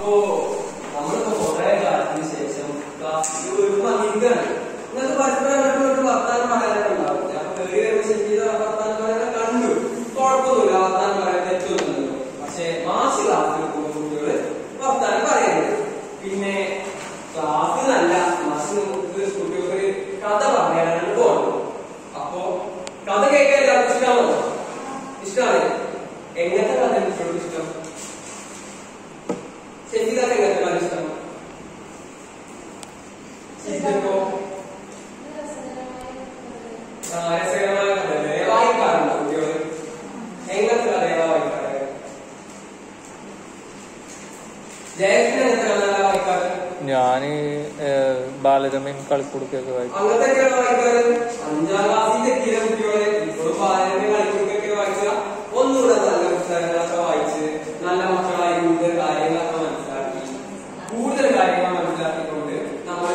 അപ്പോ നമ്മളിപ്പോ കുറെ കാലത്തിന് ശേഷം വന്നിരിക്കുകയാണ്. നിങ്ങൾക്ക് പരസ്പരം വർത്താനം പറയാനൊക്കെ ഉണ്ടാവും. ഞാൻ വർത്താനം പറയാനൊക്കെ കണ്ടു, കുഴപ്പമൊന്നുമില്ല, വർത്താനം പറയാൻ തെറ്റൊന്നുമില്ലല്ലോ. പക്ഷെ മാസ് ക്ലാസ്സിൽ പോകുന്ന കുട്ടികള് വർത്താനം പറയുന്നത്. പിന്നെ ക്ലാസ്സിലല്ല, മാസ് കുട്ടികൾക്ക് കഥ പറയാനാണ് പോകുന്നത്. അപ്പോ കഥ കേൾക്കാൻ എല്ലാവർക്കും ഇഷ്ടമാണോ? ഇഷ്ടമാണ്. എങ്ങനത്തെ കഥ കുട്ടികൾക്ക് ഇഷ്ടം? ശരിക്കും എങ്ങനത്തെ കഥ ഇഷ്ടം? ശരിക്കോ രസകരമായ കഥ വായിക്കാറുണ്ടോ കുട്ടികള്? എങ്ങനത്തെ കഥയാണ് വായിക്കാറ്? ജയകൃഷ്ണൻ എങ്ങനത്തെ കഥയാണ് വായിക്കാറ്? ഞാന് ബാലരമയും കളിക്കുടുക്കൊക്കെ വായിക്കും. അങ്ങനത്തെയൊക്കെയാണ് വായിക്കാറ്. 5ാം ക്ലാസ്സിൽ എത്തിയ കുട്ടികളെ ഇപ്പോഴും ബാലരമയും കളിക്കുടുക്കൊക്കെ വായിക്കുക. ഒന്നുകൂടെ നല്ല പുസ്തകങ്ങളൊക്കെ വായിച്ച് നല്ല മക്കളായി കൂടുതൽ കാര്യങ്ങളൊക്കെ മനസ്സിലാക്കി, കൂടുതൽ കാര്യങ്ങൾ മനസ്സിലാക്കിക്കൊണ്ട് നമ്മൾ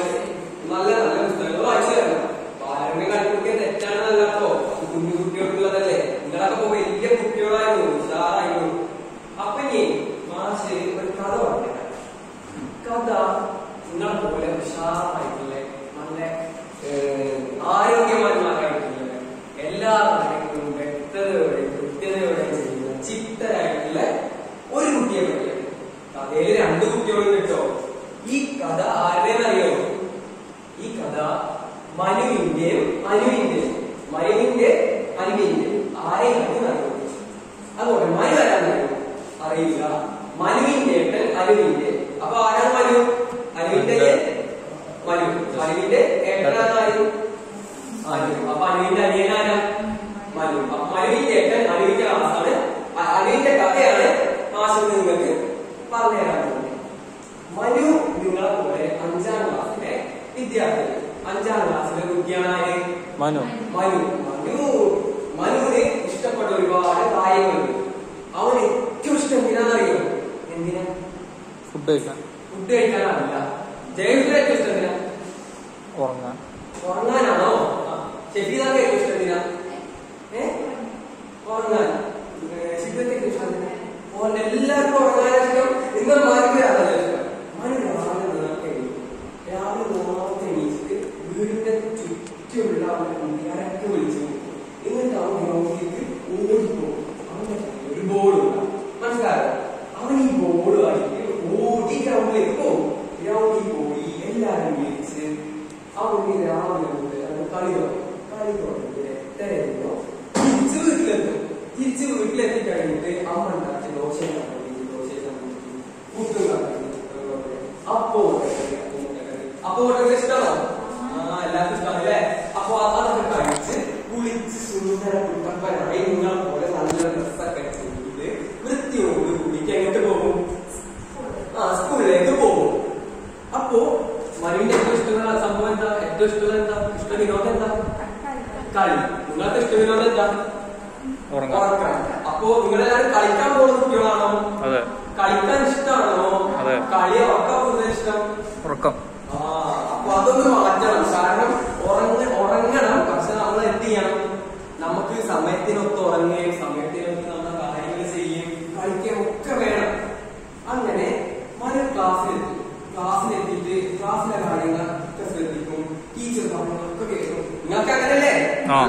നല്ല നല്ല പുസ്തകങ്ങൾ വായിച്ചു തരണം. ബാലരമയും കളിക്കുടുക്കെ തെറ്റാണെന്നല്ല കേട്ടോ, കുഞ്ഞു കുട്ടികൾക്കുള്ളതല്ലേ. നിങ്ങളൊക്കെ വലിയ കുട്ടികളായിരുന്നു, ഉഷാറായിരുന്നു. അപ്പൊ ഇനി മാഷ് ഒരു കഥ പറഞ്ഞു. കഥ നിങ്ങളെ പോലെ ഉഷാറായിട്ടുള്ള നല്ല ആരോഗ്യവാന്മാരായിട്ടുള്ള എല്ലാ കാര്യങ്ങളും വ്യക്തതയോടെ കൃത്യതയോടെ ചെയ്യുന്ന ചിട്ടയായിട്ടുള്ള ഒരു കുട്ടിയെ പറ്റിയാണ്. കഥയിൽ 2 കുട്ടികളും കിട്ടോ. ഈ കഥ ആരുടേന്നറിയോ? ഈ കഥ മനുവിന്റെയും അനുവിന്റെയും. മനുവിന്റെ അനുവിന്റെ ആരെയും അറിയോ? അതുകൊണ്ട് മനു ആരാന്നറിയോ? അറിയില്ല. മനുവിന്റെ ഏട്ടൻ അനുവിന്റെ. അപ്പൊ ആരാണ് മനു? അനുവിന്റെ മനു. അനുവിന്റെ ഏട്ടനാണ് അനു. അപ്പൊ അനുവിന്റെ അനിയനാണ് മനു. അപ്പൊ മനുവിന്റെ ഏട്ടൻ അനുവിന്റെ ക്ലാസ്സാണ്. അനുവിന്റെ കഥയാണ് മാഷ് നിങ്ങൾക്ക് പറഞ്ഞു തരാൻ പോകുന്നത്. മനു നിങ്ങളെ പോലെ 5ാം ക്ലാസ്സിലെ വിദ്യാർത്ഥി. 5ാം ക്ലാസ്സിലെ കുട്ടിയാണ് ആര്? മനു. മനുവിന് ഇഷ്ടപ്പെട്ട ഒരുപാട് കാര്യങ്ങളുണ്ട്. അവന് ഏറ്റവും ഇഷ്ടം എന്തിനാണെന്നറിയോ? എന്തിനാ? ഫുഡ് കഴിക്കാനല്ല. ജയകൃഷ്ണൻ ഏറ്റവും ഇഷ്ടം എന്തിനാ? ഉറങ്ങാനാണോ? ഷെഫീദാക്ക് ഏറ്റവും ഇഷ്ടം എന്തിനാ? ഉറങ്ങാൻ. ശിവത്തെ ഏറ്റവും ഇഷ്ടം എന്തിനാ? എല്ലാവർക്കും ഉറങ്ങാനാണ് ഇഷ്ടം. നിങ്ങൾ മാറിയാണല്ലോ ഇഷ്ടം. രാവിലെ നേരത്തെ എണീച്ചിട്ട് വീടിന്റെ ചുറ്റുമുള്ള അവന്റെ കൂട്ടുകാരൊക്കെ വിളിച്ചു. എന്നിട്ട് അവൻ ഗ്രൗണ്ടിലേക്ക് ഓടിപ്പോകും. അവന്റെ ഒരു ബോളുണ്ട്, മനസ്സിലായോ? അവൻ ഈ ബോള് ആയിട്ട് ഓടി ഗ്രൗണ്ടിലേക്ക് പോകും. ഗ്രൗണ്ടിൽ പോയി എല്ലാരും വിളിച്ച് അവന് രാവിലെ കളി തുടങ്ങി എട്ടരയോ തിരിച്ച് വീട്ടിലെത്തി കഴിഞ്ഞിട്ട് അമ്മ ഉണ്ടാക്കി ദോശ പുട്ടും അപ്പോ ഇഷ്ടമാണോ? എല്ലാവർക്കും ഇഷ്ടമാണ് അല്ലേ? അപ്പൊ അതൊക്കെ കഴിച്ച് കുളിച്ച് സുന്ദര കുട്ടപ്പനായി നിങ്ങളെ പോലെ നല്ല ഡ്രസ്സൊക്കെ ചെയ്ത് വൃത്തിയോട് കൂടിയിട്ട് എങ്ങോട്ട് പോകും? സ്കൂളിലേക്ക് പോകും. അപ്പോ മനുവിന്റെ ഏറ്റവും ഇഷ്ടമുള്ള സംഭവം എന്താ? ഏറ്റവും ഇഷ്ടമുള്ള എന്താ? ഇഷ്ട വിനോദം എന്താ? കളി. നിങ്ങൾക്ക് ഇഷ്ട വിനോദം എന്താ? ഉറങ്ങാൻ. അപ്പോ നിങ്ങളെല്ലാവരും കളിക്കാൻ പോകുന്ന കുട്ടികളാണോ? കളിക്കാൻ ഇഷ്ടമാണോ? കളി ഉറക്കാൻ കൂടുതൽ ഇഷ്ടം? ഉറക്കം. അപ്പൊ അതൊന്ന് മാറ്റണം. കാരണം ഉറങ്ങണം, പക്ഷെ നമ്മൾ എന്ത് ചെയ്യണം? നമുക്ക് സമയത്തിനൊത്ത് ഉറങ്ങുകയും സമയത്തിനൊത്ത് നമ്മുടെ കാര്യങ്ങൾ ചെയ്യുകയും കളിക്കുകയും ഒക്കെ വേണം. അങ്ങനെ മറ്റൊരു ക്ലാസ്സിലെത്തിയിട്ട് ക്ലാസ്സിലെ കാര്യങ്ങളൊക്കെ ശ്രദ്ധിക്കും. ടീച്ചർ പറഞ്ഞൊക്കെ കേൾക്കും. നിങ്ങൾക്ക് അങ്ങനല്ലേ?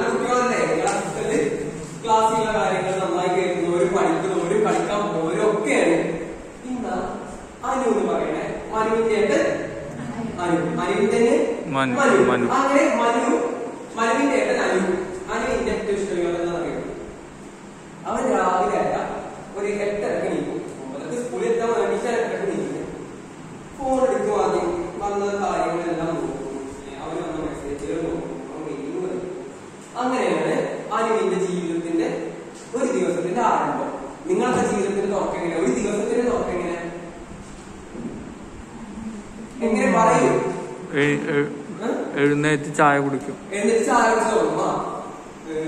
കുട്ടികളല്ലേ? നിങ്ങളെ ക്ലാസ്സിലുള്ള കാര്യങ്ങൾ നന്നായി കേൾക്കുന്നവരും പഠിക്കുന്നവരും കളിക്കാൻ പോകുന്നവരും ഒക്കെയാണ്. ഇന്ന് അനു എന്ന് പറയണേ മനുവിന്റെ അനുവിന്റെ മനു. അങ്ങനെ മനുവിന്റെ ഏട്ടൻ അനുവിന്റെ ഏറ്റവും ഇഷ്ടം എന്താ പറയുന്നത്? അവൻ രാവിലെ അല്ല ഒരു 8:30 നീക്കും. 9 സ്കൂളിൽ എത്താൻ വേണ്ടിയിട്ട് 8:30 നീക്കും. ഫോൺ എടുക്കും. ആദ്യം വന്ന കാര്യങ്ങളെല്ലാം നോക്കും. അവന് വന്ന മെസ്സേജുകൾ നോക്കും. അങ്ങനെയാണ് അനുവിന്റെ ജീവിതത്തിന്റെ ഒരു ദിവസത്തിന്റെ ആരംഭം. നിങ്ങളുടെ ജീവിതത്തിന്റെ തുടക്കം എങ്ങനെ? ഒരു ദിവസത്തിന്റെ തുടക്കം എങ്ങനെ പറയൂ? എഴുന്നേറ്റ് ചായ കുടിക്കും. എഴുന്നേറ്റ് ചായ കുടിച്ചു തുടങ്ങും.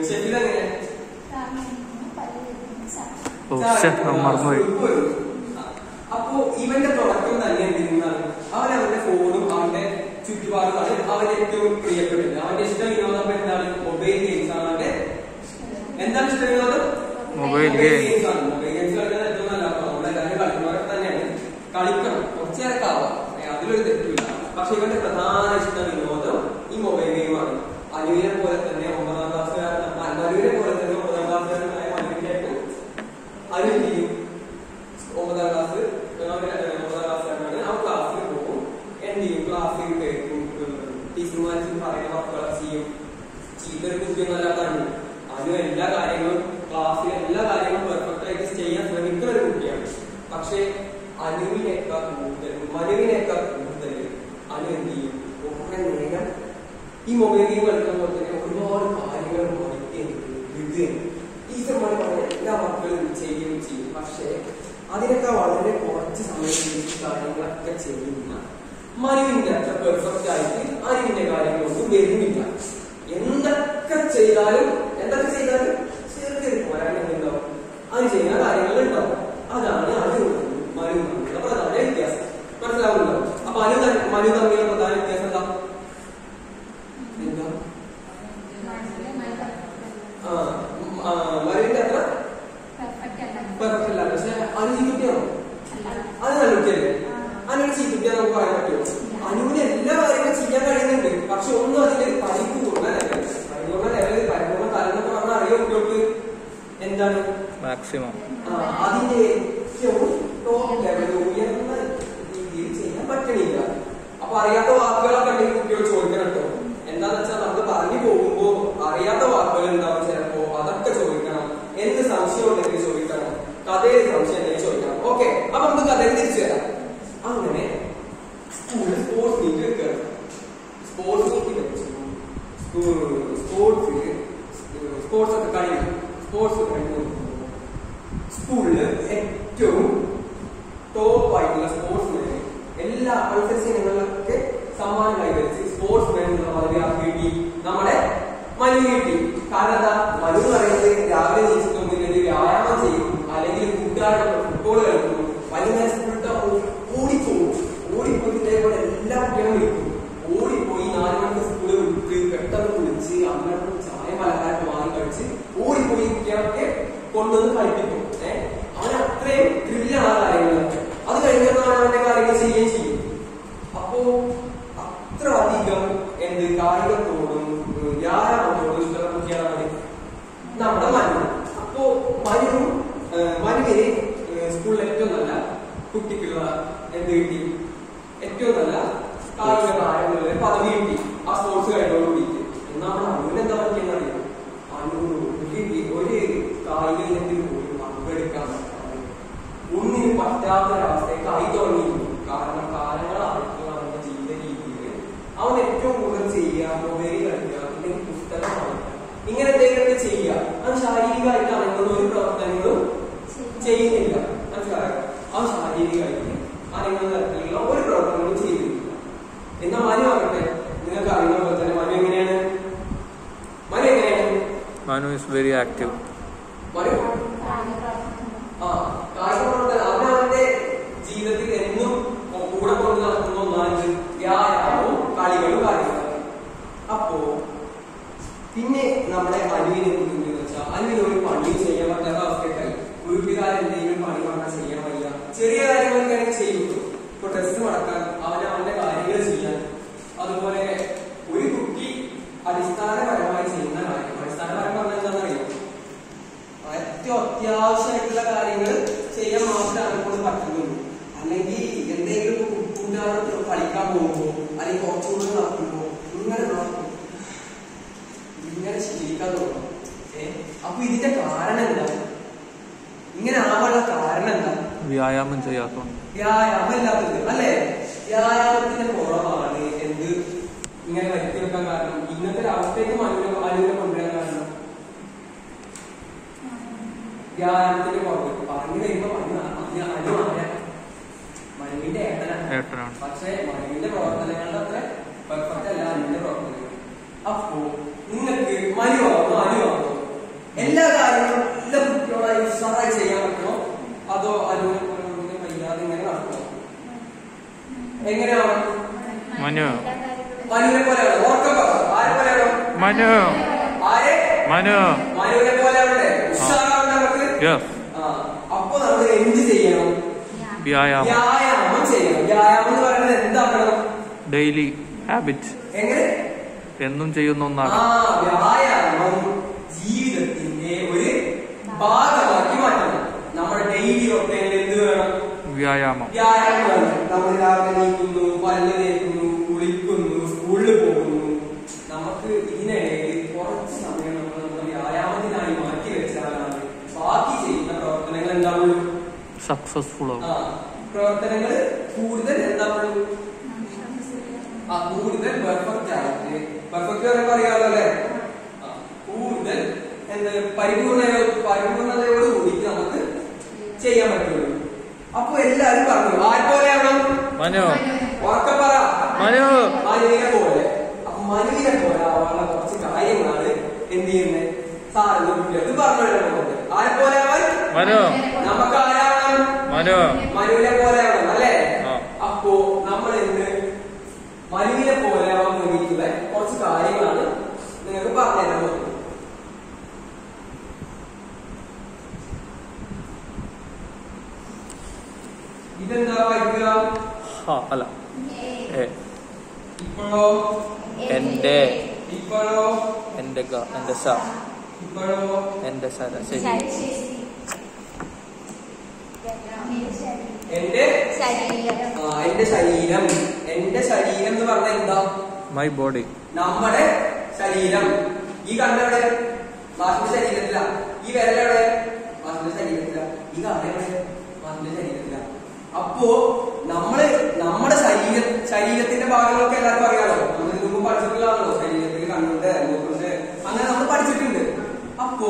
ശരിയിലെങ്ങനെ? മറന്നുപോയി. അപ്പോ ഇവന്റെ തുടക്കം തന്നെ എന്തിനാണ്? അവന്റെ ഫോണും അവന്റെ ചുറ്റുപാടും അവന്റെ ഏറ്റവും പ്രിയപ്പെട്ടത്. അവന്റെ ഇഷ്ട വിനോദം എന്താണ്? മൊബൈൽ ഗെയിംസ് ആണ്. അവന്റെ എന്താണ് ഇഷ്ട വിനോദം? മൊബൈൽ ഗെയിംസ് ആണ്. മൊബൈൽ ഗെയിംസ് കളിക്കുന്നത് ഏറ്റവും നല്ല നമ്മളെല്ലാവരും കളിക്കുന്നവരൊക്കെ തന്നെയാണ്. കളിക്കണം, കുറച്ചു നേരമൊക്കെ ആവാം, അതിലൊരു തെറ്റില്ല. പക്ഷെ ഇവന്റെ പ്രധാന ഇഷ്ട വിനോദം ഈ മൊബൈൽ ഗെയിമാണ്. അനുവിനെ പോലെ തന്നെ 9ാം ക്ലാസ്സുകാരനായ മനുവിന്റെ അനു ചെയ്യും. 9ാം ക്ലാസ്സുകാരനാണ്. ആ ക്ലാസ്സിൽ പോകും, എന്ത് ചെയ്യും, ക്ലാസ്സിൽ കേൾക്കും, ടീച്ചർമാർ പറയുന്ന വർക്കുകളൊക്കെ ചെയ്യും. ചീത്തൊരു കുട്ടിയൊന്നല്ലാതാണ് അനു. എല്ലാ കാര്യങ്ങളും ക്ലാസ്സിലെ എല്ലാ കാര്യങ്ങളും പെർഫെക്റ്റ് ആയിട്ട് ചെയ്യാൻ ശ്രമിക്കുന്ന ഒരു കുട്ടിയാണ്. പക്ഷെ മനുവിനേക്കാൾ കൂടുതൽ അനു എന്ത് ചെയ്യും, കുറെ നേരം ഈ മൊബൈൽ ഗെയിം കളിക്കുമ്പോൾ തന്നെ ഒരുപാട് കാര്യങ്ങൾ പഠിക്കുകയും ടീച്ചർമാർ പറഞ്ഞ എല്ലാ വർക്കുകളും ചെയ്യുകയും ചെയ്യും. പക്ഷെ അതിനൊക്കെ വളരെ കുറച്ച് സമയം കാര്യങ്ങളൊക്കെ ചെയ്യുന്ന മനുവിന്റെ അത്ര പെർഫെക്റ്റ് ആയിട്ട് അനുവിന്റെ കാര്യങ്ങളൊന്നും വരുന്നില്ല. എന്തൊക്കെ ചെയ്താലും ചെറിയൊരു പോരാട്ടങ്ങളുണ്ടാവും, അത് ചെയ്യുന്ന കാര്യങ്ങളുണ്ടാവും. അതാണ് മനു തമ്മിലുള്ള പ്രധാന വ്യത്യാസം. മനസ്സിലാവുന്നുണ്ടോ? അപ്പൊ മനു തമ്മിലുള്ള പ്രധാന വ്യത്യാസം എന്താ? മനുവിന്റെ അത്ര പെർഫെക്റ്റ് അല്ല. പക്ഷെ അനു ചീക്കുട്ടിയാണോ? അത് നല്ല കുട്ടിയല്ലേ? അനുവിന് ചീക്കുട്ടിയാ നമുക്ക് പറയാൻ പറ്റുമോ? അനുവിന് എല്ലാ കാര്യങ്ങളും ചെയ്യാൻ കഴിയുന്നുണ്ട്. പക്ഷെ ഒന്നും അതിന്റെ പരിപൂർണ്ണ ലെവലിൽ പരിപൂർണ്ണ തലം എന്നൊക്കെ പറഞ്ഞാൽ അറിയോ കുട്ടികൾക്ക് എന്താണ് മാക്സിമം? അതിന്റെ ഏറ്റവും ടോപ്പ് ലെവലിൽ ഉയർന്ന രീതിയിൽ ചെയ്യാൻ പറ്റണില്ല. അപ്പൊ അറിയാത്ത വാക്കുകളൊക്കെ ഉണ്ടെങ്കിൽ കുട്ടികൾ ചോദിക്കണം കേട്ടോ. എന്താന്ന് വെച്ചാൽ നമ്മൾ പറഞ്ഞു പോകുമ്പോ അറിയാത്ത വാക്കുകൾ ഉണ്ടാവും ചിലപ്പോ, അതൊക്കെ ചോദിക്കണം. എന്ത് സംശയം ഉണ്ടെങ്കിൽ ചോദിക്കണം, കഥയിൽ സംശയം ഉണ്ടെങ്കിൽ ചോദിക്കണം. ഓക്കെ, അപ്പൊ നമുക്ക് കഥയിൽ തിരിച്ചു വരാം. അങ്ങനെ സ്കൂളിൽ സ്പോർട്സ് മീറ്റ് വെക്കുകയാണ്. സ്പോർട്സ് മീറ്റ് വെച്ചു. സ്പോർട്സ് ഒക്കെ കഴിയും. സ്പോർട്സ് കഴിഞ്ഞു സ്കൂളില് ഏറ്റവും ടോപ്പ് ആയിട്ടുള്ള സ്പോർട്സ് മാൻ എല്ലാ മത്സരിച്ച ഇനങ്ങളിലൊക്കെ സമ്മാനം കൈവരിച്ച് സ്പോർട്സ് മാൻ എന്നുള്ള പദവി നമ്മുടെ മനു കിട്ടി. കാരണം എന്താ, മനു എന്ന് പറയുന്നത് രാവിലെ നീച്ചിട്ടുണ്ടെങ്കിൽ വ്യായാമം ചെയ്യും, അല്ലെങ്കിൽ കൂട്ടുകാരുടെ ഫുട്ബോൾ കളിക്കും, വൈകുന്നേരം ഓടിപ്പോയി ഇതേപോലെ എല്ലാ കുട്ടികളും വിളിക്കും. ഓടിപ്പോയി 4 മണിക്ക് സ്കൂളിൽ വിട്ട് പെട്ടെന്ന് കുളിച്ച് അമ്മയോട് ചായ പലഹാരം വാങ്ങി കഴിച്ച് ഓടിപ്പോയി കുട്ടികളൊക്കെ കൊണ്ടുവന്ന് കളിപ്പിക്കും. അവൻ അത്രയും ത്രില്ലാണ് ആ കാര്യങ്ങളൊക്കെ. അത് കഴിഞ്ഞാണ് അവന്റെ കാര്യങ്ങൾ ചെയ്യുകയും ചെയ്യും. അപ്പോ അത്ര അധികം കായികത്തോടും വ്യായാമത്തോടും ഇഷ്ടമുള്ള കുട്ടിയാണ് നമ്മുടെ മനു. അപ്പോ മനുവിന് സ്കൂളിൽ ഏറ്റവും നല്ല കുട്ടിക്കുള്ള കിട്ടി, ഏറ്റവും നല്ല കായിക താരങ്ങളുടെ പദവി കിട്ടി ആ സ്പോർട്സ് കഴിഞ്ഞോട് കൂടിയിട്ട്. എന്നാൽ അനുവിനെന്താ പറ്റിയെന്ന് അറിയാം, ഒരു കായിക ഇനത്തിൽ പോലും പങ്കെടുക്കാൻ ഒന്നിന് പറ്റാത്തൊരവസ്ഥയെ കൈ തുടങ്ങിയിരുന്നു. കാരണം കാലങ്ങളായിട്ടുള്ള അവന്റെ ജീവിത രീതിയിൽ അവൻ ഏറ്റവും കൂടുതൽ ചെയ്യുക മൊബൈൽ കളിക്കുക, അല്ലെങ്കിൽ പുസ്തകം വായിക്കുക, ഇങ്ങനെ എന്തെങ്കിലുമൊക്കെ ചെയ്യുക. അവൻ ശാരീരികമായിട്ട് അനങ്ങുന്ന ഒരു പ്രവർത്തനങ്ങളും ചെയ്യുന്നില്ല. മനസ്സിലായോ? അവൻ ശാരീരികമായിട്ട് അനങ്ങുന്ന തരത്തിലുള്ള ഒരു പ്രവർത്തനങ്ങളും ചെയ്തിട്ടില്ല. എന്നാൽ മനു ആകട്ടെ, നിങ്ങൾക്ക് അറിയുന്ന പോലെ തന്നെ മനു എങ്ങനെയാണ്? Manu is very active. അവനവന്റെ ജീവിതത്തിൽ എന്നും കൂടെ കൊണ്ട് നടക്കുന്ന ഒന്നാണ് വ്യായാമവും കളികളും കാര്യങ്ങളും. അപ്പോ പിന്നെ നമ്മുടെ അനുവിനെ എന്തെന്ന് വെച്ചാൽ അനുവിന് ഒരു പണിയും ചെയ്യാൻ പറ്റാത്ത അവസ്ഥയൊക്കെ വീട്ടുകാർ എന്തെങ്കിലും പണി പറഞ്ഞാൽ ചെയ്യാൻ വയ്യ. ചെറിയ കാര്യങ്ങളൊക്കെ ചെയ്യും. ഇപ്പൊ ഡ്രസ്സ് മടക്കാൻ, അവനവന്റെ കാര്യങ്ങൾ ചെയ്യാൻ. അതുപോലെ ഒരു കുട്ടി അടിസ്ഥാനപരമായി ചെയ്യുന്ന കാര്യം, അടിസ്ഥാനപരം പറഞ്ഞാൽ എന്താണെന്നറിയാം, ഏറ്റവും അത്യാവശ്യമായിട്ടുള്ള കാര്യങ്ങൾ ചെയ്യാൻ മാത്രമേ കൊണ്ട് പറ്റുന്നുള്ളൂ. അല്ലെങ്കിൽ എന്തെങ്കിലും കൂട്ടുകാരോട് കളിക്കാൻ പോകുമ്പോ അല്ലെങ്കിൽ കുറച്ചുകൂടി നടക്കുമ്പോ ഇങ്ങനെ ശീലിക്കാൻ തുടങ്ങും. അപ്പൊ ഇതിന്റെ കാരണം എന്താ? ഇങ്ങനെ ആവാനുള്ള കാരണം എന്താ? വ്യായാമം ചെയ്യാത്തതുകൊണ്ട്. വ്യായാമം ഇല്ലാത്തത് അല്ലേ? വ്യായാമത്തിന്റെ കുറവാണ് എന്ത് ഇങ്ങനെ വരുത്തി വെക്കാൻ കാരണം. ഇന്നത്തെ ഒരു അവസ്ഥയ്ക്ക് അനുവിനെ കൊണ്ടുവരാൻ കാരണം വ്യായാമത്തിന്റെ കുറവ്. പറഞ്ഞു വരുമ്പോ മനുവിന്റെ ഏട്ടനാണ്. പക്ഷെ മനുവിന്റെ പ്രവർത്തനങ്ങളുടെ അത്ര പെർഫെക്റ്റ് അല്ല അനുവിന്റെ പ്രവർത്തനങ്ങൾ. അപ്പോ നിങ്ങൾക്ക് അനുവാണോ എല്ലാ കാര്യങ്ങളും എല്ലാ കുട്ടികളായി ഉത്സാഹമായി ചെയ്യാൻ പറ്റണോ, അതോ അനുവിനെ പോലെ വയ്യാതെ ഇങ്ങനെ നടക്കണോ? എങ്ങനെയാണ്? മനുവിനെ പോലെയാണ്. ഓർക്കപ്പോ ആരെ പോലെയാണോ? മനുവിനെ പോലെയാണല്ലേ? ഉത്സാഹം നമുക്ക്. അപ്പൊ നമ്മൾ എന്ത് ചെയ്യണം? വ്യായാമം. വ്യായാമം എന്ന് പറയുന്നത് എന്താക്കണം? Daily habit. എങ്ങനെ? എന്നും ചെയ്യുന്ന ഒന്നാണ്. വ്യായാമം ജീവിതത്തിന്റെ ഒരു ഭാഗമാക്കി മാറ്റണം. നമ്മുടെ ഡെയിലി റൊട്ടീനിൽ എന്ത് വേണം? വ്യായാമം. വ്യായാമം വേണം. നമ്മൾ രാവിലെ നീക്കുന്നു, പല്ല് തേക്കുന്നു, കുളിക്കുന്നു, സ്കൂളിൽ പോകുന്നു. നമുക്ക് ഇതിനിടയിൽ കുറച്ച് സമയം നമ്മൾ നമ്മുടെ വ്യായാമത്തിനായി മാറ്റി വെച്ചാലാണ് ബാക്കി ചെയ്യുന്ന പ്രവർത്തനങ്ങൾ എന്താവുള്ളൂ? സക്സസ്ഫുൾ ആവും. പ്രവർത്തനങ്ങൾ കൂടുതൽ എന്താവുള്ളൂ? കൂടുതൽ പെർഫെക്റ്റ് ആയിട്ട്. പെർഫെക്റ്റ് പറയുമ്പോൾ അറിയാമല്ലോ അല്ലെ? കൂടുതൽ എന്താ പരിപൂർണതയോട് കൂടിയിട്ട് നമുക്ക് ചെയ്യാൻ പറ്റുള്ളൂ. അപ്പൊ എല്ലാരും പറഞ്ഞു ആരെപ്പോലെയാവണം? ഉറക്കെ പറ. മനുവിനെ പോലെ. അപ്പൊ മനുവിനെ പോലെ ആവാനുള്ള കുറച്ച് കാര്യങ്ങളാണ് എന്ത് ചെയ്യുന്നത്? സാറിന് കുട്ടികൾക്ക് പറഞ്ഞു തരാനുള്ളത്. ആരെപ്പോലെ ആവാൻ? നമുക്ക് ആരാവണം? മനുവിനെ പോലെ ആവണം അല്ലേ? അപ്പോ നമ്മൾ ഇന്ന് മനുവിനെ പോലെ ആവാൻ വേണ്ടിയിട്ടുള്ള കുറച്ച് കാര്യങ്ങളാണ് നിങ്ങൾക്ക് പറഞ്ഞുതരാൻ പോകുന്നത്. ഇതെന്താ വായിക്കുക? അല്ല, ഇപ്പോഴോ? എന്റെ, ഇപ്പോഴോ? എന്റെ, ഇപ്പോഴോ? എന്റെ ശരി. എന്റെ ശരീരം. എന്റെ ശരീരം എന്ന് പറഞ്ഞാൽ എന്താ? My body. നമ്മുടെ ശരീരം. ഈ കണ്ണെവിടെ? വാസിന്റെ ശരീരത്തില. ഈ വിരലെവിടെ? വാസിന്റെ ശരീരത്തില. ഈ കാലെവിടെ? വാസിന്റെ ശരീരത്തില. അപ്പോ നമ്മുടെ ശരീരത്തിന്റെ ഭാഗങ്ങളൊക്കെ എല്ലാവർക്കും അറിയാമോ? നമ്മൾ ഇതിന് മുമ്പ് പഠിച്ചിട്ടുള്ളതാണല്ലോ. ശരീരത്തിൽ കണ്ണുണ്ട്, മൂക്കുണ്ട്, അങ്ങനെ നമ്മൾ പഠിച്ചിട്ടുണ്ട്. അപ്പോ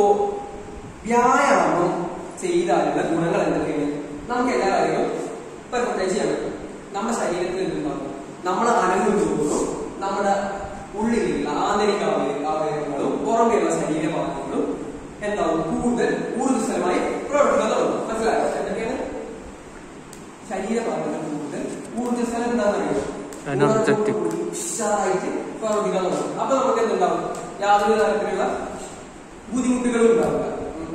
വ്യായാമം ചെയ്താലുള്ള ഗുണങ്ങൾ എന്തൊക്കെയാണ്? നമുക്ക് എല്ലാ കാര്യങ്ങളും പെർഫെക്റ്റായി ചെയ്യാൻ പറ്റും. നമ്മുടെ ശരീരത്തിൽ എന്തുണ്ടാകും? നമ്മൾ അനങ്ങുന്നതോറും നമ്മുടെ ഉള്ളിലുള്ള ആന്തരിക അവയവങ്ങളും പുറമേയുള്ള ശരീരഭാഗങ്ങളും എന്താവും? കൂടുതൽ ഊർജ്ജസ്വലമായി പ്രവർത്തിക്കാൻ തുടങ്ങും. മനസ്സിലായോ? എന്തൊക്കെയാണ് ശരീരഭാഗങ്ങൾ കൂടുതൽ ഊർജ്ജസ്വലം? എന്താണെന്നറിയോ? ഉഷാറായിട്ട് പ്രവർത്തിക്കാൻ തുടങ്ങും. അപ്പൊ നമുക്ക് എന്തുണ്ടാവും? യാതൊരു തരത്തിലുള്ള ബുദ്ധിമുട്ടുകളും ഉണ്ടാവില്ല.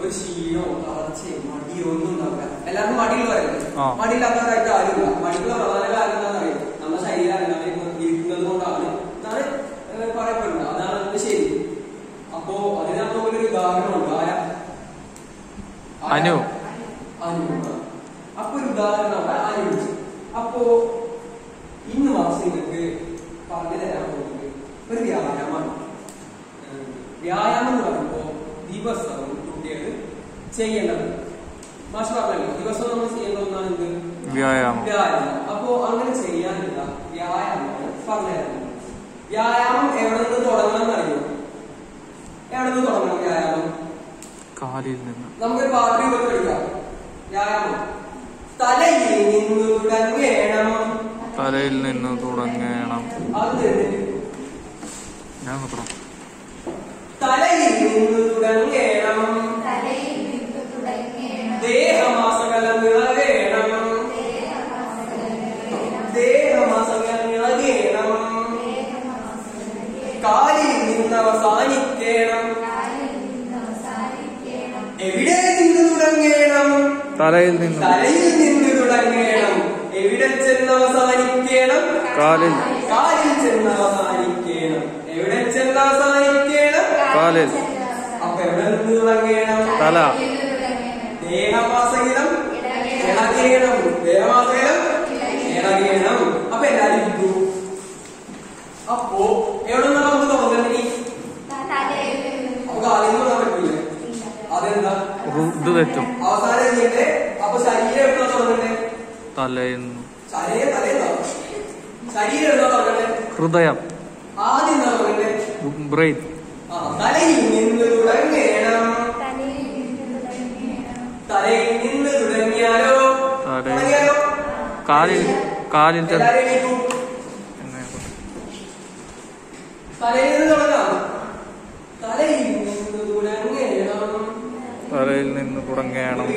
ഒരു ക്ഷീണോ തളർച്ചയോ മടിയോ ഒന്നും ഉണ്ടാവില്ല. എല്ലാവർക്കും മടിയിൽ പറയുന്നത്. മടിയില്ലാത്തവരായിട്ട് ആരുമില്ല. മടിക്കുള്ള പ്രധാന കാര്യം എന്താണെന്നറിയോ? നമ്മുടെ ശരീരം ഇരിക്കുന്നത് കൊണ്ടാണ് എന്നാണ് പറയപ്പെടുന്നത്. അതാണ് അതിന്റെ ശരി. അപ്പോ അതിനകത്ത് നമുക്കൊരു ഉദാഹരണമുണ്ട്. അനു. അപ്പൊ ഒരു ഉദാഹരണമാണ് അനു. അപ്പോ ഇന്ന് മാസം നിങ്ങൾക്ക് പറഞ്ഞു തരാൻ പോകുന്നത് ഒരു വ്യായാമമാണ്. വ്യായാമം എന്ന് പറയുമ്പോ ദിവസവും കുട്ടികൾ ചെയ്യേണ്ടത്. മാഷ് പറഞ്ഞല്ലോ, ദിവസവും നമ്മൾ ചെയ്യേണ്ട ഒന്നാണ് എന്ത്? വ്യായാമം. അപ്പോ അങ്ങനെ ചെയ്യാനുള്ള വ്യായാമമാണ് പറഞ്ഞുതരുന്നത്. വ്യായാമം എവിടെ നിന്ന് തുടങ്ങണം എന്നറിയോ? എവിടെ നിന്ന് തുടങ്ങണം വ്യായാമം? കാലിൽ നിന്ന്. നമുക്കൊരു പാത്രം ഇതൊക്കെ എടുക്കാം. വ്യായാമം തലയിൽ നിന്ന് തുടങ്ങണം. തലയിൽ നിന്ന് തുടങ്ങണം. അത് ഞാൻ നോക്കണം. തലയിൽ നിന്ന് തുടങ്ങണം. ദേഹമാസകലം ഇളകേണം. കാലിൽ നിന്ന് അവസാനിക്കണം. എവിടെ നിന്ന് തുടങ്ങണം? തലയിൽ നിന്ന് തുടങ്ങണം. എവിടെ ചെന്ന് അവസാനിക്കണം? കാലിൽ ചെന്ന് അവസാനിക്കണം. എവിടെ ചെന്ന് അവസാനിക്കണം? കാലിൽ. അപ്പൊ എവിടെ നിന്ന് തുടങ്ങണം? തല. ദേഹമാസകലം ഇളകേണം. അപ്പൊ എല്ലാരും ഇട്ടു. അപ്പോ എവിടെ നിന്നാണ് നമുക്ക് തുടങ്ങണ്ടി? അപ്പൊ കാലിൽ നിന്ന് തുടങ്ങാൻ പറ്റില്ലേ? അതെന്താ? അവസാനം ചെയ്യട്ടെ. അപ്പൊ ശരീരം എവിടെ തുടങ്ങണ്ടേ? തലയിൽ. ശരീരം എന്താ തുടങ്ങണ്ടേ? ഹൃദയം. ആദ്യം എന്താ തുടങ്ങണ്ടേ? ബ്രെയിൻ. തലയിൽ നിന്ന് തുടങ്ങണം. തലയിൽ നിന്ന് തുടങ്ങിയാലോ? കാലിൽ തലയിൽ നിന്ന് തുടങ്ങാം. തലയിൽ നിന്ന് തുടങ്ങണം. തലയിൽ നിന്ന് തുടങ്ങണം.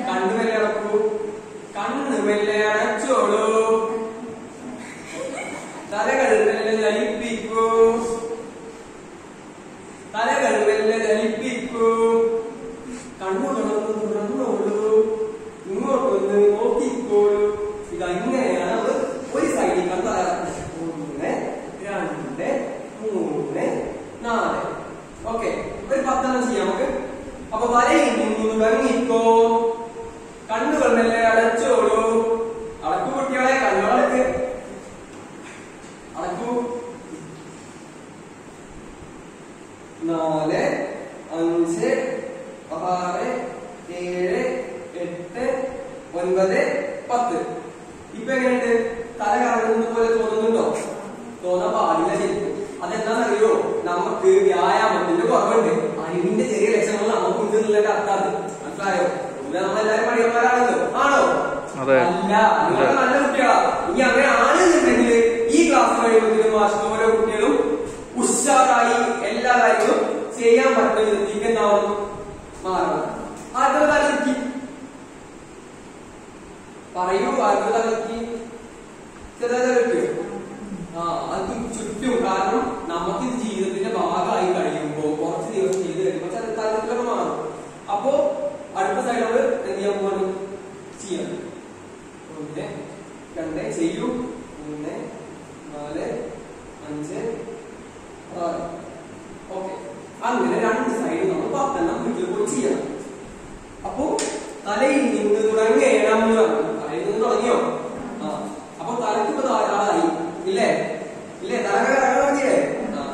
കണ്ണു മെല്ലെ അടക്കൂ. കണ്ണ് മെല്ലെ അടച്ചോളൂ. തലകൾ മെല്ലെ ചലിപ്പിക്കൂ. കണ്ണുകൊണ്ടൊന്ന് വന്ന് തുറന്നോളൂ, ഇങ്ങോട്ടൊന്ന് നോക്കിക്കോളൂ. ഇതാ ഇങ്ങനെയാണ് നമ്മൾ ഒരു സൈഡിൽ കണ്ട് 1 2 3 4. ഓക്കെ, ഒരു 10 ചെയ്യാം നമുക്ക്. അപ്പൊ വരയിൽ നിന്ന് തുടങ്ങിക്കോ. കണ്ണുകളല്ലേ അടച്ചോളൂ. അടക്കു കുട്ടികളെ, കണ്ണുകളടക്ക്, അടക്കൂ. 4 5 6 7 8 9 10. ഇപ്പൊ എങ്ങനെയുണ്ട്? തല കറങ്ങുന്ന പോലെ തോന്നുന്നുണ്ടോ? തോന്നാൻ പാടില്ല ശരിക്കും. അതെന്താണെന്നറിയോ? നമുക്ക് വ്യായാമത്തിന്റെ കുറവുണ്ട്. അറിവിന്റെ ചെറിയ ലക്ഷണങ്ങൾ നമുക്ക് ഉണ്ട് എന്നുള്ളതിന്റെ അർത്ഥം. മനസ്സിലായോ? നമ്മളെല്ലാരും പഠിക്കന്മാരാണല്ലോ. ആണോ? അല്ല, നിങ്ങളൊക്കെ നല്ല കുട്ടികളാ. ഇനി അങ്ങനെ ആണെന്നുണ്ടെങ്കിൽ ഈ ക്ലാസ് കഴിയുമ്പോഴത്തേക്കും മാഷ് ഓരോ കുട്ടികളും ഉഷാറായി എല്ലാ കാര്യങ്ങളും ചെയ്യാൻ പറ്റുന്ന വിധത്തിലേക്ക് എന്താവണം, മാറണം. ആരുടെ തലക്കി പറയൂ, ആരുടെ തലക്കി ചെറുതലക്ക്. അത് ചുറ്റും. കാരണം നമുക്ക് ജീവിതത്തിന്റെ ഭാഗമായി കഴിയുമ്പോൾ കുറച്ച് ദിവസം ചെയ്ത് കഴിയുമ്പോൾ തലത്തിലൊക്കെ മാറും. അപ്പോ അടുത്ത സൈഡോട് എന്ത് ചെയ്യാൻ പോവാണ്? ചെയ്യാം. 1 2 ചെയ്യൂ. 3 4 5 6. ഓക്കെ, അങ്ങനെ 2 സൈഡ് നമ്മൾ 10 വീട്ടിൽ പോയി ചെയ്യണം. അപ്പോ തലയിൽ നിന്ന് തുടങ്ങണം. തലയിൽ നിന്ന് തുടങ്ങിയോ? അപ്പൊ തലക്ക് ഇപ്പൊ ധാരാളമായി ഇല്ലേ? തലകറങ്ങിയേ.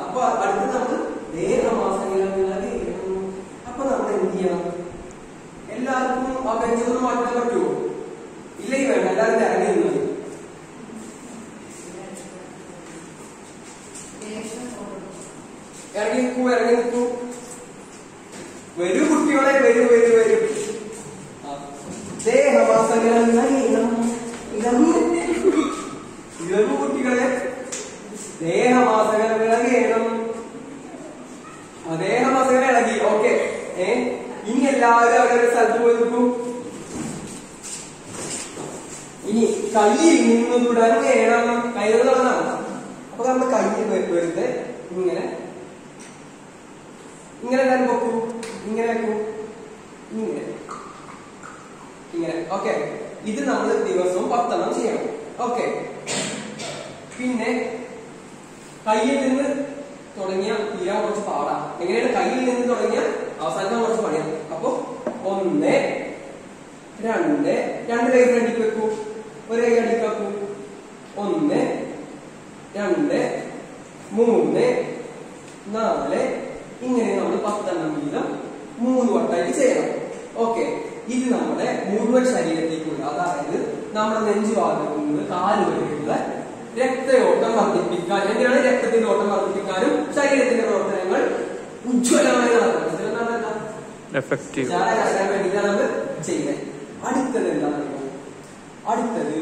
അപ്പൊ അടുത്ത് നമുക്ക് ദേഹമാസങ്ങളെ. അപ്പൊ നമ്മൾ എന്ത് ചെയ്യണം? എല്ലാവർക്കും ആ ബെഞ്ചൊന്നും മാറ്റാൻ പറ്റുമോ? ഇല്ലെങ്കിൽ വേണ്ട, എല്ലാവരും ഇറങ്ങി നിന്നത്. ഇറങ്ങി നിൽക്കൂ. വരൂ കുട്ടികളെ, വരൂ. ദേഹമാസങ്ങളെ ഇളകു കുട്ടികളെ, ദേഹമാസകല വിളകേണം. ദേഹമാസകല ഇളകി. ഓക്കെ, ഇനി എല്ലാവരും അവരുടെ സ്ഥലത്ത് പോയി നിൽക്കും. ഇനി കയ്യിൽ നിന്ന് തുടങ്ങണം. കയ്യിൽ തുടങ്ങണം. അപ്പൊ നമ്മൾ കയ്യിൽ വെറുതെ ഇങ്ങനെ എല്ലാവരും വെക്കൂ. ഇങ്ങനെ വെക്കൂ. ഇങ്ങനെ. ഓക്കെ, ഇത് നമ്മൾ ദിവസവും 10 ചെയ്യണം. ഓക്കെ, പിന്നെ കയ്യിൽ നിന്ന് തുടങ്ങിയ തീരാൻ കുറച്ച് പാടാ. എങ്ങനെയാണ്? കയ്യിൽ നിന്ന് തുടങ്ങിയ അവസാനത്തെ കുറച്ച് പണിയാണ്. അപ്പൊ 1 2 കൈ ഫ്രണ്ടിക്ക് വെക്കൂ. ഒരു കൈ അടിക്ക് വെക്കൂ. 1 2 3 4. ഇങ്ങനെ നമ്മൾ 10 വീതം 3 വട്ടമായിട്ട് ചെയ്യണം. ഓക്കെ, ഇത് നമ്മുടെ മുഴുവൻ ശരീരത്തേക്കുള്ള, അതായത് നമ്മുടെ നെഞ്ചുഭാഗത്തു നിന്ന് കാല് വരെയുള്ള രക്തയോട്ടം വർദ്ധിപ്പിക്കാൻ. എന്തിനാണ്? രക്തത്തിന്റെ ഓട്ടം വർദ്ധിപ്പിക്കാനും ശരീരത്തിന്റെ പ്രവർത്തനങ്ങൾ ഉജ്ജ്വലമായി നടക്കുന്നത് വേണ്ടിയിട്ടാണ് നമ്മൾ ചെയ്യുന്നത്. അടുത്തത് എന്താണ്? അടുത്തത്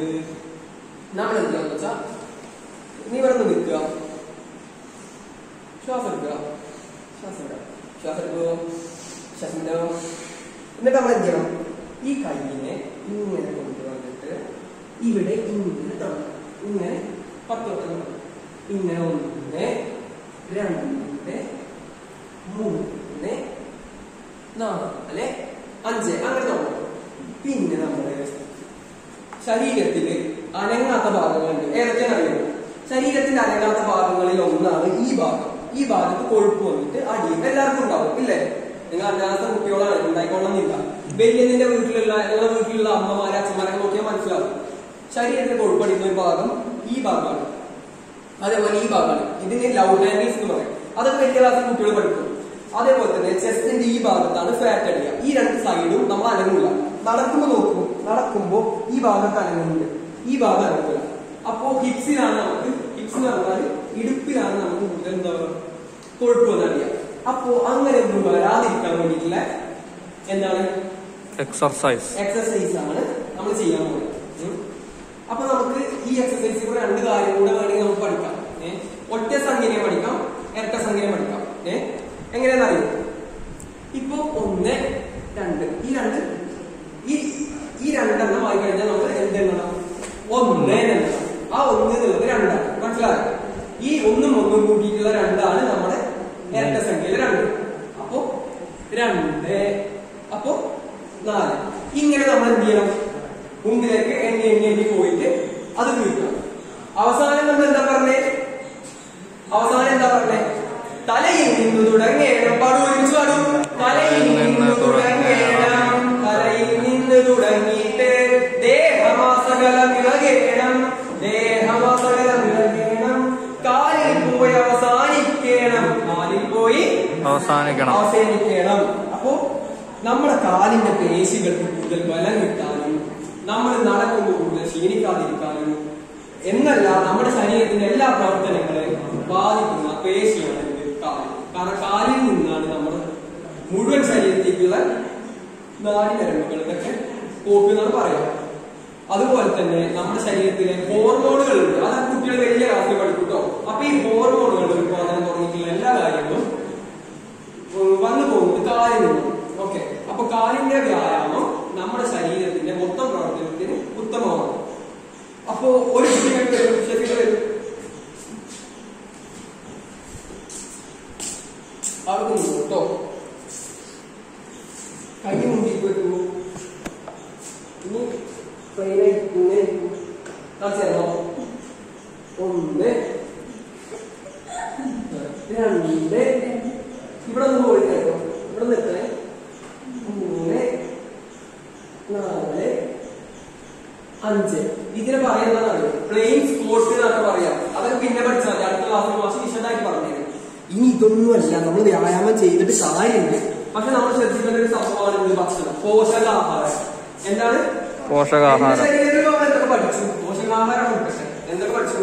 നമ്മൾ എന്താണെന്ന് വെച്ചാൽ നിവർന്ന് നിൽക്കുക. ശ്വാസം എടുക്കുക. എന്നിട്ട് നമ്മൾ എന്ത് ചെയ്യണം? ഈ കൈയിനെ ഇങ്ങനെ കൊണ്ടുവന്നിട്ട് ഇവിടെ ഇങ്ങനെ തുടങ്ങണം. ഇങ്ങനെ 10 വട്ടം. ഇങ്ങനെ 1 2 3 4 5 അങ്ങനെ തുടങ്ങണം. പിന്നെ നമ്മുടെ ശരീരത്തില് അനങ്ങാത്ത ഭാഗങ്ങളുണ്ട്. ഏതൊക്കെയാണ് അറിയുന്നത്? ശരീരത്തിന്റെ അനങ്ങാത്ത ഭാഗങ്ങളിൽ ഒന്നാണ് ഈ ഭാഗം. ഈ ഭാഗത്ത് കൊഴുപ്പ് വന്നിട്ട് അടിയും എല്ലാവർക്കും ഉണ്ടാവും ഇല്ലേ? നിങ്ങൾ അല്ലാത്ത കുട്ടികളാണ്, ഉണ്ടായിക്കൊള്ളുന്നില്ല. നിങ്ങളുടെ വീട്ടിലുള്ള അമ്മമാരെ അച്ഛന്മാരൊക്കെ നോക്കിയാൽ മനസ്സിലാവും. ശരീരത്തിൽ കൊഴുപ്പടിക്കുന്ന ഒരു ഭാഗം ഈ ഭാഗമാണ്. അതേപോലെ ഈ ഭാഗമാണ്. ഇതിന് ലൗഡ് ആംഗിൾസ് എന്ന് പറയും. അതൊക്കെ വലിയ ക്ലാസ്സിൽ കുട്ടികൾ പഠിക്കും. അതേപോലെ തന്നെ ചെസ്റ്റിന്റെ ഈ ഭാഗത്താണ് ഫാറ്റ് അടിക്കുക. ഈ 2 സൈഡും നമ്മൾ അനങ്ങില്ല. നടക്കുമ്പോ ഈ ഭാഗത്ത് അനങ്ങുന്നുണ്ട്, ഈ ഭാഗം അനങ്ങില്ല. അപ്പോ ഹിപ്സിലാണ് നമുക്ക്, ഹിപ്സ് എന്ന് പറഞ്ഞാൽ ഇടുപ്പിലാണ് നമുക്ക് കൂടുതൽ എന്താ കൊഴുപ്പ് വന്നടിക്കുക. അപ്പോ അങ്ങനെ ഒന്നും വരാതിരിക്കാൻ വേണ്ടിയിട്ടുള്ള എന്താണ് എക്സർസൈസ് ആണ് നമ്മൾ ചെയ്യാൻ പോകുന്നത്. അപ്പൊ നമുക്ക് ഈ എക്സസൈസിൽ 2 കാര്യം കൂടെ വേണമെങ്കിൽ നമുക്ക് പഠിക്കാം. ഒറ്റ സംഖ്യനെ പഠിക്കാം, ഇരട്ട സംഖ്യനെ പഠിക്കാം. എങ്ങനെയാണെന്നറിയോ? ഇപ്പൊ 1 2 ഈ 2 ആയി കഴിഞ്ഞാൽ നമ്മൾ എന്തെണ്ണം? 1 എണ്ണം. ആ 1 എന്നുള്ളത് 2 ആണ്. മനസ്സിലായോ? ഈ 1 കൂട്ടിയിട്ടുള്ള 2 നമ്മുടെ ഇരട്ട സംഖ്യയിലെ 2. അപ്പോ 2 അപ്പോ 4. ഇങ്ങനെ നമ്മൾ എന്ത് ചെയ്യണം? മുമ്പിലേക്ക് എണ്ണി പോയിട്ട് അത് തീർക്കണം. അവസാനം നമ്മൾ എന്താ പറഞ്ഞേ? തലയിൽ നിന്ന് തുടങ്ങേണം. പാടും, ഒരുമിച്ച് പാടും. തലയിൽ നിന്ന് തുടങ്ങിയിട്ട് ദേഹമാസകലം ഇളകേണം. കാലിൽ പോയി അവസാനിക്കണം. അപ്പോ നമ്മുടെ കാലിന്റെ പേശികൾക്ക് കൂടുതൽ ബലം കിട്ടാനും നമ്മൾ നടക്കുമ്പോൾ കൂടുതൽ ക്ഷീണിക്കാതിരിക്കാനും എന്നല്ല നമ്മുടെ ശരീരത്തിന്റെ എല്ലാ പ്രവർത്തനങ്ങളെയും ബാധിക്കുന്ന പേശിയാണ് കാല്. കാരണം കാലിൽ നിന്നാണ് നമ്മുടെ മുഴുവൻ ശരീരത്തേക്കുള്ള നാഡീഞരമ്പുകളിലൊക്കെ പോക്കുന്നാണ് പറയുക. അതുപോലെ തന്നെ നമ്മുടെ ശരീരത്തിലെ ഹോർമോണുകളുണ്ട്. അതൊക്കെ കുട്ടികൾ വലിയ ക്ലാസ്സിൽ പഠിക്കൂട്ടോ. അപ്പൊ ഈ ഹോർമോണുകളുടെ ഉത്പാദനം തുടങ്ങിയിട്ടുള്ള എല്ലാ കാര്യങ്ങളും വന്നു പോകുന്നത് കാലിൽ നിന്നും. ഓക്കെ, അപ്പൊ കാലിന്റെ വ്യായാമം നമ്മുടെ ശരീരത്തിന്റെ മൊത്തം പ്രവർത്തനത്തിന് ഉത്തമമാണ്. അപ്പോ ഒരു കേട്ടോ, കൈ മുണ്ടിക്ക് വെക്കുന്നു. ഇനി ചേർന്നോ? 1 2 ഇവിടെ ഒന്ന് പോയി കേട്ടോ. ഇവിടെ നിൽക്കണേ. 3 4 5. ഇതിനെ പറയുന്നതാണ് പ്ലെയിൻ സ്കോട്ട് എന്നൊക്കെ പറയാം. അതൊക്കെ പിന്നെ പഠിച്ചാൽ മതി. അടുത്ത ക്ലാസ്സിൽ വിശദമായിട്ട് പറഞ്ഞത്. ഇനി ഇതൊന്നുമല്ല നമ്മൾ വ്യായാമം ചെയ്തിട്ട് കാര്യമുണ്ട്. പക്ഷെ നമ്മൾ ശ്രദ്ധിക്കേണ്ട ഒരു സംഭവമാണ് ഭക്ഷണം, പോഷകാഹാരം. എന്താണ് പോഷകാഹാരം? എന്തൊക്കെ പഠിച്ചു? പോഷകാഹാരം എന്തൊക്കെ പഠിച്ചു?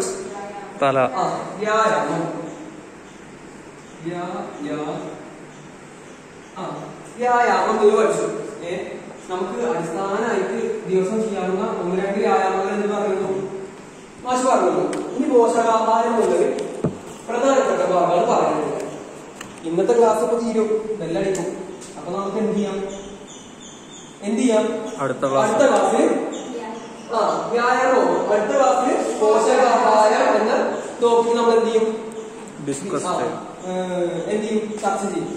വ്യായാമം നിങ്ങൾ പഠിച്ചു. നമുക്ക് അടിസ്ഥാനമായിട്ട് ദിവസം ചെയ്യാവുന്ന 1-2 വ്യായാമങ്ങൾ എന്ന് പറയുന്നു മാഷ് പറഞ്ഞു. ഇനി പോഷകാഹാരം എന്നുള്ളത് പ്രധാനപ്പെട്ട ഭാഗങ്ങൾ പറയുന്നത്. ഇന്നത്തെ ക്ലാസ് ഇപ്പൊ തീരും, ബെല്ലടിക്കും. അപ്പൊ നമുക്ക് എന്ത് ചെയ്യാം? അടുത്ത ക്ലാസ്സിൽ വ്യായാമം, അടുത്ത ക്ലാസ്സിൽ പോഷകാഹാരം എന്ന ടോപ്പിക് നമ്മൾ എന്ത് ചെയ്യും? ചർച്ച ചെയ്യും.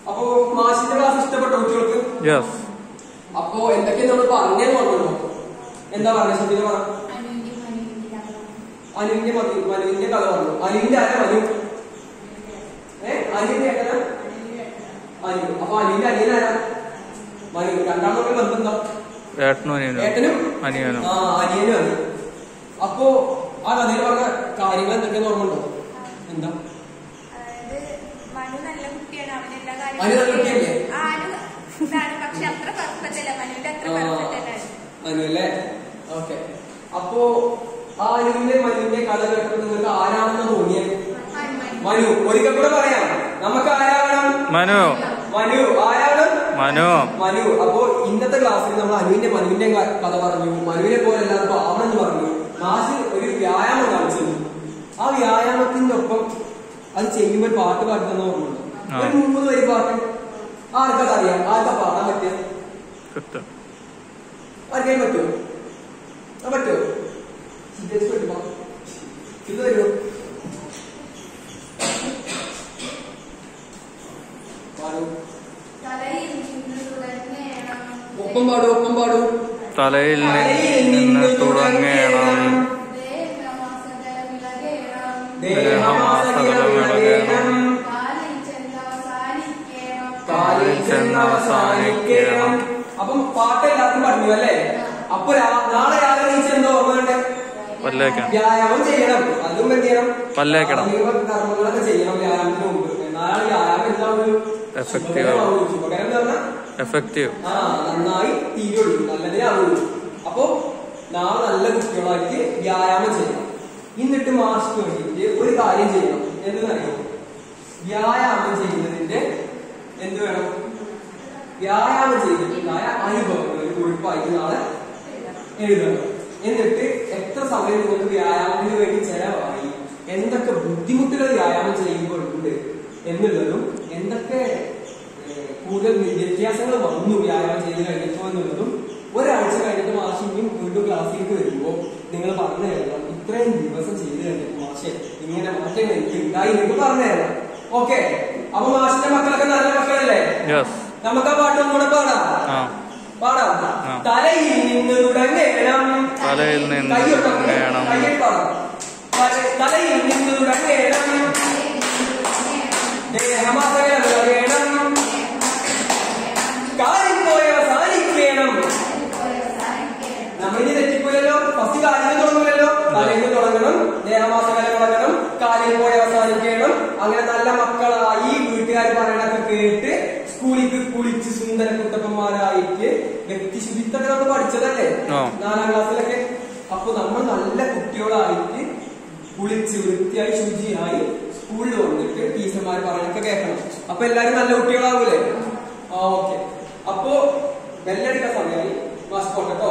അപ്പൊ മാഷിന്റെ ക്ലാസ് ഇഷ്ടപ്പെട്ട കുട്ടികൾക്ക്? അപ്പോ എന്തൊക്കെയാ നമ്മൾ പറഞ്ഞെന്ന് പറഞ്ഞല്ലോ. എന്താ പറഞ്ഞ ശ്രദ്ധിച്ച പറ. അനുവിന്റെ കഥ പറഞ്ഞു. അനുവിന്റെ ആരാ? അനുവിന്റെ ഏട്ടനാ അനു. അപ്പൊ അനുവിന്റെ അനിയനാരാ? മനു. രണ്ടാമത്തെ ബന്ധം എന്താ? ഏട്ടനും അനിയനും. അപ്പോ ആ കഥയിൽ പറഞ്ഞ കാര്യങ്ങൾ എന്തൊക്കെയാന്ന് ഓർമ്മയുണ്ടോ? എന്താ? അനു നല്ല കുട്ടിയല്ലേ? അനു അല്ലേ? ഓക്കെ. അപ്പോ ആ അനുവിന്റെ മനുവിന്റെ കഥ കേട്ടപ്പോൾ നിങ്ങൾക്ക് ആരാണെന്ന് തോന്നിയത്? മനു. ഒരിക്കൽ കൂടെ പറയാം, നമുക്ക് ആരാകണം? മനു. ആരാണ്? മനു. അപ്പോ ഇന്നത്തെ ക്ലാസ്സിൽ നമ്മൾ അനുവിന്റെ മനുവിന്റെ കഥ പറഞ്ഞു. മനുവിനെ പോലെ എല്ലാവർക്കും ആവണമെന്ന് പറഞ്ഞു. മാഷ് ഒരു വ്യായാമം കാണിച്ചു. ആ വ്യായാമത്തിന്റെ ഒപ്പം അത് ചെയ്യുമ്പോൾ പാട്ട് പാടുന്ന ഓർമ്മയുണ്ട്. ഒരു 3 വരി പാട്ട് ആർക്കത് അറിയാം? ആർക്കാ പാടാൻ പറ്റിയത്? ആർക്കേം പറ്റുമോ? ഇത് വരുമോ? ഒപ്പം പാടൂ. തലയിൽ നിന്ന് തുടങ്ങണം. അപ്പം പാട്ട് എല്ലാവർക്കും പറഞ്ഞു അല്ലേ? അപ്പൊ നാളെ രാവിലെ നീച്ചെന്തോ ഓർമ്മയുണ്ട്? വ്യായാമം ചെയ്യണം. അതും എന്ത് ചെയ്യണം? കർമ്മങ്ങളൊക്കെ ചെയ്യണം വ്യായാമത്തിന് മുമ്പ്. നാളെ വ്യായാമം എന്താ എഫക്റ്റീവ് നന്നായി തീരുള്ളൂ, നല്ലതിനാവുള്ളൂ. അപ്പൊ നാളെ നല്ല കുട്ടികളായിട്ട് വ്യായാമം ചെയ്യണം. എന്നിട്ട് മാസ്ക് വേണ്ടിയിട്ട് ഒരു കാര്യം ചെയ്യണം. എന്തെന്നറിയോ? വ്യായാമം ചെയ്യുന്നതിന്റെ എന്ത് വേണം? വ്യായാമം ചെയ്തിട്ടുണ്ടായ അനുഭവങ്ങൾ ഒരു കുറിപ്പായിട്ട് നാളെ എഴുതണം. എന്നിട്ട് എത്ര സമയം നിങ്ങൾക്ക് വ്യായാമത്തിന് വേണ്ടി ചെലവായി, എന്തൊക്കെ ബുദ്ധിമുട്ടുകൾ വ്യായാമം ചെയ്യുമ്പോൾ ഉണ്ട് എന്നുള്ളതും, എന്തൊക്കെ കൂടുതൽ വ്യത്യാസങ്ങൾ വന്നു വ്യായാമം ചെയ്ത് കഴിഞ്ഞപ്പോ എന്നുള്ളതും ഒരാഴ്ച കഴിഞ്ഞിട്ട് മാഷിനും വീണ്ടും ക്ലാസ്സിലേക്ക് വരുമ്പോൾ നിങ്ങൾ പറഞ്ഞു തരണം. ഇത്രയും ദിവസം ചെയ്ത് കഴിഞ്ഞിട്ട് മാഷെ ഇങ്ങനെ മാറ്റങ്ങൾ എനിക്ക് ഉണ്ടായി നിങ്ങൾക്ക് പറഞ്ഞു തരണം. ഓക്കെ? അപ്പൊ മാഷിന്റെ മക്കളൊക്കെ നല്ല മക്കളല്ലേ? നമുക്ക് ആ പാട്ട് ഒന്നുകൂടെ പാടാം. തലയിൽ നിന്ന് തുടങ്ങണം. തലയിൽ നിന്ന് തുടങ്ങണം. തലയിൽ നിന്ന് തുടങ്ങണം. ദേഹമാസകലം വേണം. കാലിൽ പോയി അവസാനിക്കണം. നമ്മളിനി തെറ്റിപ്പോയല്ലോ. ഫസ്റ്റ് കാലിൽ തുടങ്ങുമല്ലോ. തലയിൽ നിന്ന് തുടങ്ങണം, ദേഹമാസകലം തുടങ്ങണം, കാലിൽ പോയി അവസാനിക്കണം. അങ്ങനെ നല്ല മക്കളായി വീട്ടുകാർ പറയണൊക്കെ കേട്ട് സ്കൂളിക്ക് കുളിച്ച് സുന്ദര കുട്ടപ്പന്മാരായിട്ട് വ്യക്തിശുചിത്വം നമ്മൾ പഠിച്ചതല്ലേ 4ാം ക്ലാസ്സിലൊക്കെ. അപ്പൊ നമ്മൾ നല്ല കുട്ടികളായിട്ട് കുളിച്ച് വൃത്തിയായി ശുചിയായി സ്കൂളിൽ വന്നിട്ട് ടീച്ചർമാർ പറയണൊക്കെ കേൾക്കണം. അപ്പൊ എല്ലാരും നല്ല കുട്ടികളാവൂലേ? ഓക്കെ. അപ്പൊ ബെല്ലടിക്കാൻ സമയമായി. മാസ്ക് കേട്ടോ.